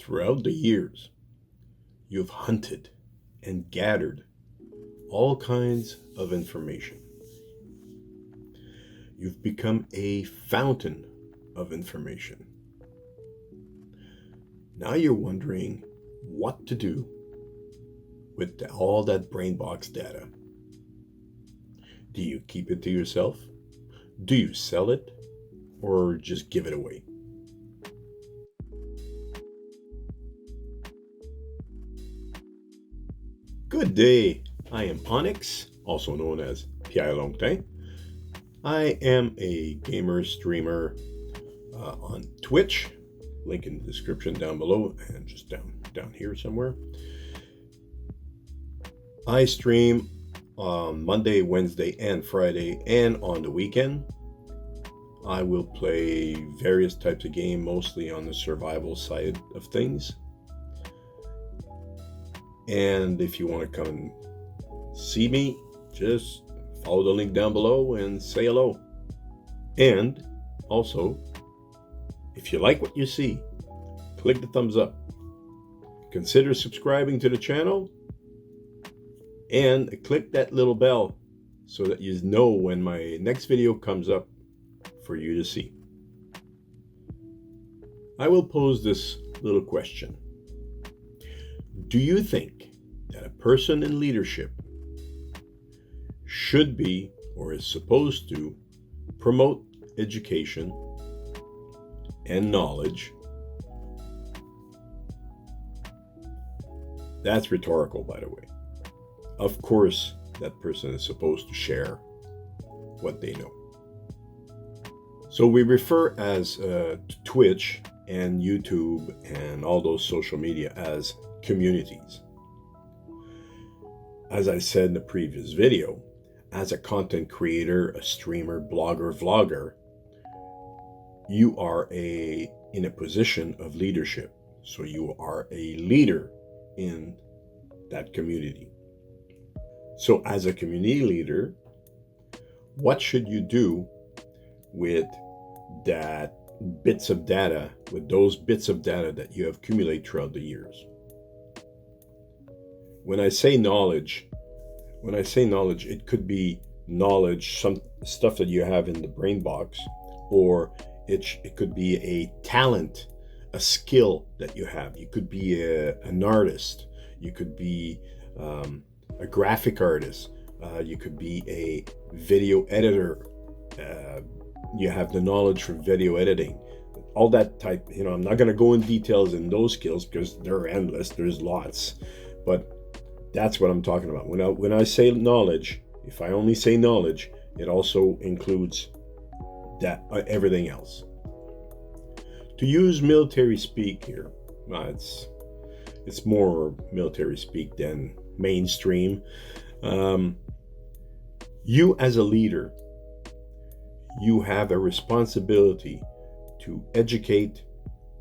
Throughout the years, you've hunted and gathered all kinds of information. You've become a fountain of information. Now you're wondering what to do with all that brain box data. Do you keep it to yourself? Do you sell it? Or just give it away? Good day. I am Onyx, also known as Pierre Longtin. I am a gamer streamer on Twitch. Link in the description down below and just down here somewhere. I stream on Monday, Wednesday, and Friday, and on the weekend. I will play various types of game, mostly on the survival side of things. And if you want to come and see me, just follow the link down below and say hello. And also, if you like what you see, click the thumbs up. Consider subscribing to the channel and click that little bell so that you know when my next video comes up for you to see. I will pose this little question. Do you think that a person in leadership should be or is supposed to promote education and knowledge? That's rhetorical, by the way. Of course, that person is supposed to share what they know. So we refer as Twitch and YouTube and all those social media as communities. As I said in the previous video, as a content creator, a streamer, blogger, vlogger, you are in a position of leadership. So you are a leader in that community. So as a community leader, what should you do with that bits of data, with those bits of data that you have accumulated throughout the years? When I say knowledge, it could be knowledge, some stuff that you have in the brain box, or it could be a talent, a skill that you have. You could be an artist. You could be a graphic artist. You could be a video editor. You have the knowledge for video editing. All that type, I'm not going to go in details in those skills because they're endless. There's lots. But that's what I'm talking about. When I say knowledge, if I only say knowledge, it also includes that everything else. To use military speak here, it's more military speak than mainstream. You as a leader, you have a responsibility to educate,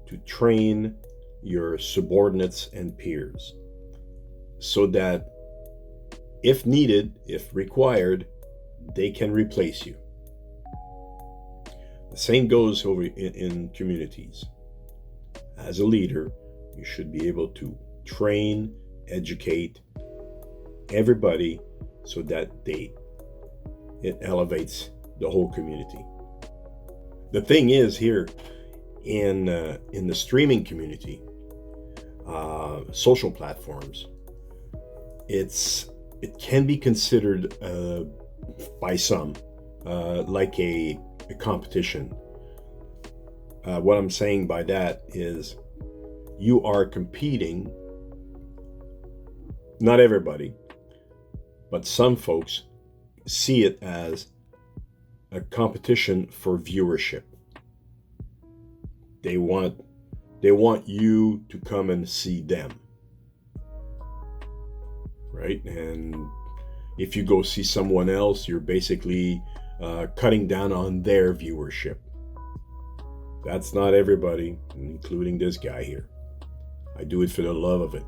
to train your subordinates and peers so that if needed, if required, they can replace you. The same goes over in communities. As a leader, you should be able to train, educate everybody so that it elevates the whole community. The thing is here in the streaming community, social platforms, it can be considered by some like a competition. What I'm saying by that is you are competing, not everybody, but some folks see it as a competition for viewership. They want you to come and see them, right? And if you go see someone else, you're basically cutting down on their viewership. That's not everybody, including this guy here. I do it for the love of it.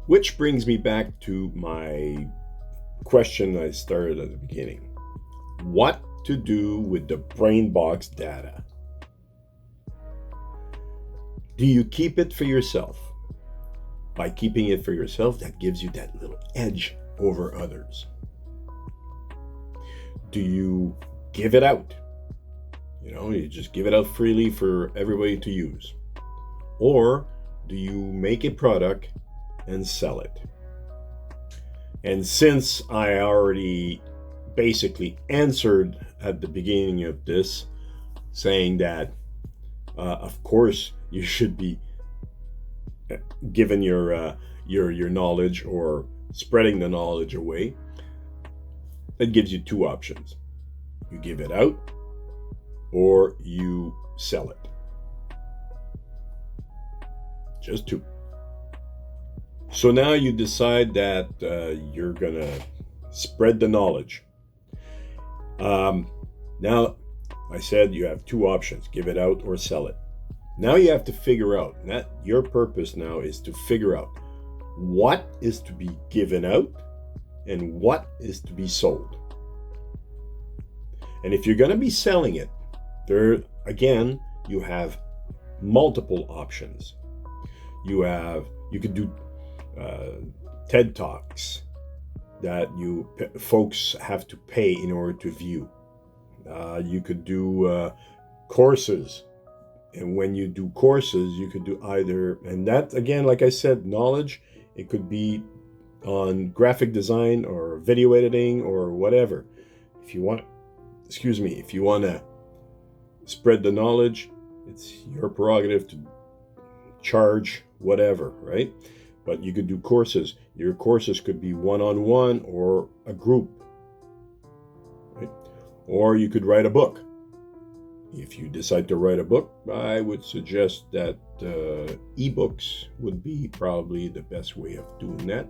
Which brings me back to my question I started at the beginning. What to do with the brain box data? Do you keep it for yourself? By keeping it for yourself, that gives you that little edge over others. Do you give it out? You just give it out freely for everybody to use. Or do you make a product and sell it? And since I already basically answered at the beginning of this, saying that, of course, you should be giving your knowledge or spreading the knowledge away, that gives you two options. You give it out or you sell it. Just two. So now you decide that you're gonna spread the knowledge. Now, I said you have two options: give it out or sell it. Now you have to figure out, that your purpose now is to figure out what is to be given out and what is to be sold. And if you're going to be selling it, there again, you have multiple options. You could do TED Talks that folks have to pay in order to view. You could do courses. And when you do courses, you could do either, and that again, like I said, knowledge, it could be on graphic design or video editing or whatever. If you want to spread the knowledge, it's your prerogative to charge whatever, right? But you could do courses. Your courses could be one-on-one or a group, right? Or you could write a book. If you decide to write a book, I would suggest that ebooks would be probably the best way of doing that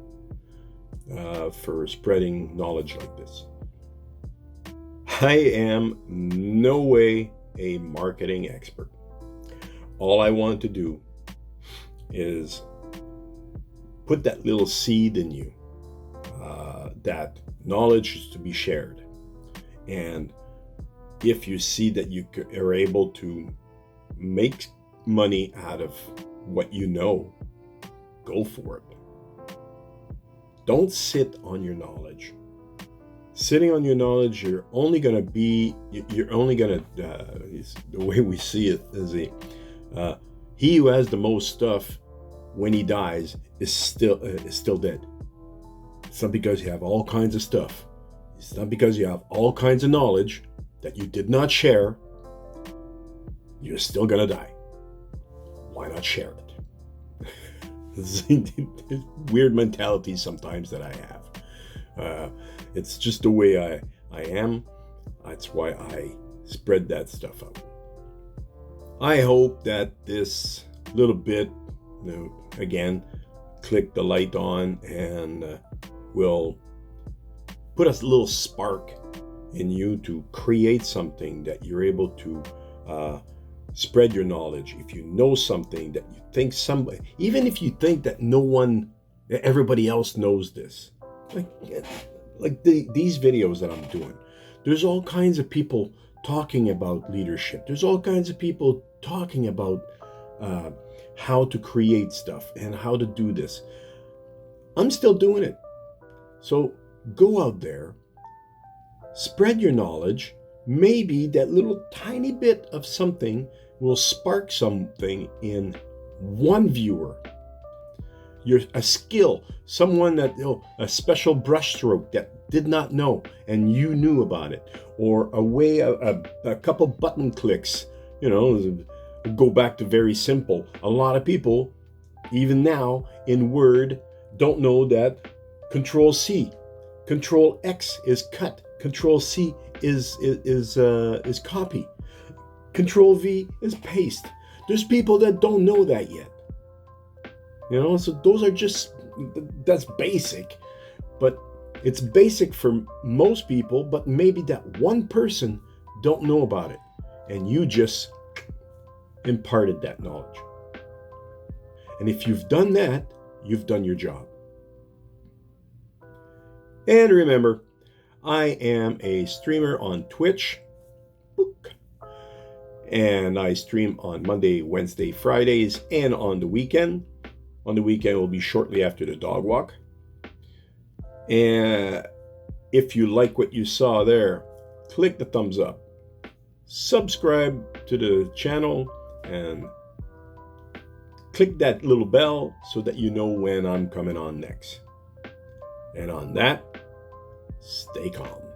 for spreading knowledge like this. I am no way a marketing expert. All I want to do is put that little seed in you, that knowledge is to be shared. And if you see that you are able to make money out of what you know, go for it. Don't sit on your knowledge. Sitting on your knowledge, you're only going to, the way we see it is he who has the most stuff when he dies is still dead. It's not because you have all kinds of stuff. It's not because you have all kinds of knowledge that you did not share. You're still gonna die. Why not share it? This weird mentality sometimes that I have. It's just the way I am. That's why I spread that stuff out. I hope that this little bit, again, click the light on and will put a little spark in you to create something that you're able to spread your knowledge. If you know something that you think somebody, even if you think that everybody else knows this, like these videos that I'm doing, there's all kinds of people talking about leadership. There's all kinds of people talking about how to create stuff and how to do this. I'm still doing it. So go out there, spread your knowledge. Maybe that little tiny bit of something will spark something in one viewer. A skill, someone that, a special brushstroke that did not know and you knew about it, or a way, a couple button clicks, go back to very simple. A lot of people, even now in Word, don't know that Control C, Control X is cut, Control C is copy, Control V is paste. There's people that don't know that yet. So those are that's basic, but it's basic for most people, but maybe that one person don't know about it, and you just imparted that knowledge. And if you've done that, you've done your job. And remember, I am a streamer on Twitch, And I stream on Monday, Wednesday, Fridays, and on the weekend. On the weekend will be shortly after the dog walk. And if you like what you saw there, click the thumbs up. Subscribe to the channel and click that little bell so that you know when I'm coming on next. And on that, stay calm.